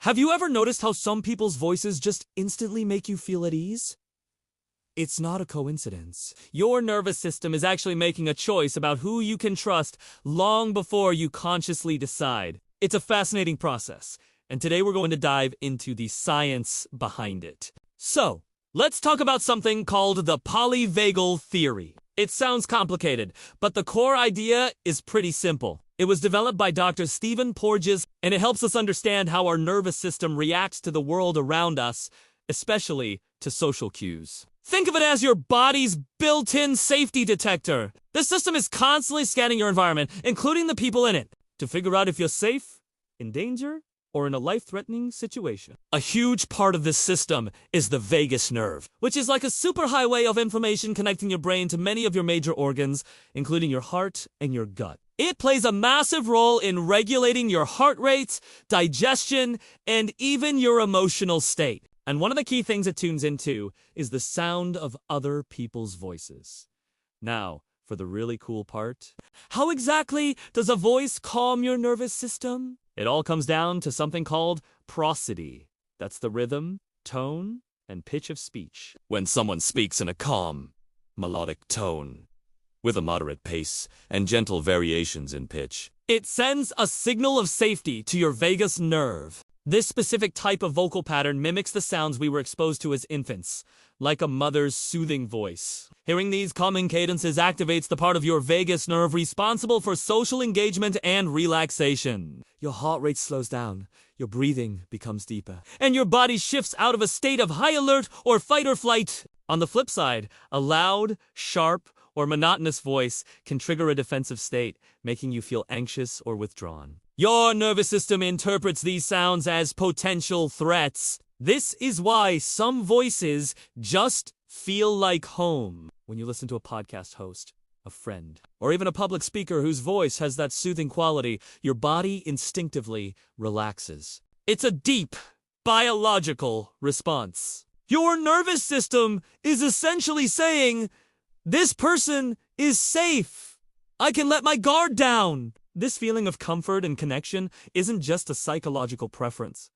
Have you ever noticed how some people's voices just instantly make you feel at ease? It's not a coincidence. Your nervous system is actually making a choice about who you can trust long before you consciously decide. It's a fascinating process, and today we're going to dive into the science behind it. So, let's talk about something called the polyvagal theory. It sounds complicated, but the core idea is pretty simple. It was developed by Dr. Stephen Porges, and it helps us understand how our nervous system reacts to the world around us, especially to social cues. Think of it as your body's built-in safety detector. This system is constantly scanning your environment, including the people in it, to figure out if you're safe, in danger, or in a life-threatening situation. A huge part of this system is the vagus nerve, which is like a superhighway of information connecting your brain to many of your major organs, including your heart and your gut. It plays a massive role in regulating your heart rate, digestion, and even your emotional state. And one of the key things it tunes into is the sound of other people's voices. Now, for the really cool part. How exactly does a voice calm your nervous system? It all comes down to something called prosody. That's the rhythm, tone, and pitch of speech. When someone speaks in a calm, melodic tone, with a moderate pace and gentle variations in pitch, it sends a signal of safety to your vagus nerve. This specific type of vocal pattern mimics the sounds we were exposed to as infants, like a mother's soothing voice. Hearing these calming cadences activates the part of your vagus nerve responsible for social engagement and relaxation. Your heart rate slows down, your breathing becomes deeper, and your body shifts out of a state of high alert or fight or flight. On the flip side, a loud, sharp, or monotonous voice can trigger a defensive state, making you feel anxious or withdrawn. Your nervous system interprets these sounds as potential threats. This is why some voices just feel like home. When you listen to a podcast host, a friend, or even a public speaker whose voice has that soothing quality, your body instinctively relaxes. It's a deep, biological response. Your nervous system is essentially saying, "This person is safe. I can let my guard down." This feeling of comfort and connection isn't just a psychological preference.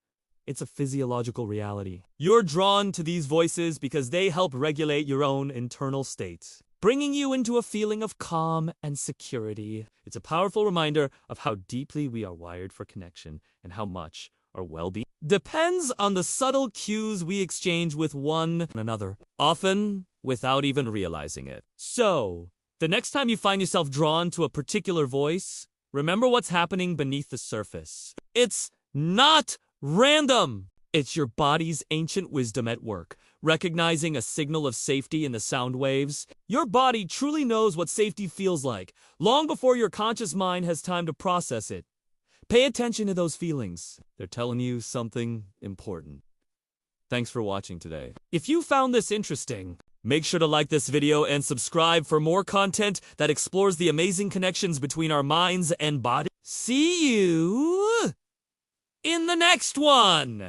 It's a physiological reality. You're drawn to these voices because they help regulate your own internal state, bringing you into a feeling of calm and security. It's a powerful reminder of how deeply we are wired for connection and how much our well-being depends on the subtle cues we exchange with one another, often without even realizing it. So, the next time you find yourself drawn to a particular voice, remember what's happening beneath the surface. It's not random. It's your body's ancient wisdom at work, recognizing a signal of safety in the sound waves. Your body truly knows what safety feels like, long before your conscious mind has time to process it. Pay attention to those feelings. They're telling you something important. Thanks for watching today. If you found this interesting, make sure to like this video and subscribe for more content that explores the amazing connections between our minds and bodies. See you in the next one!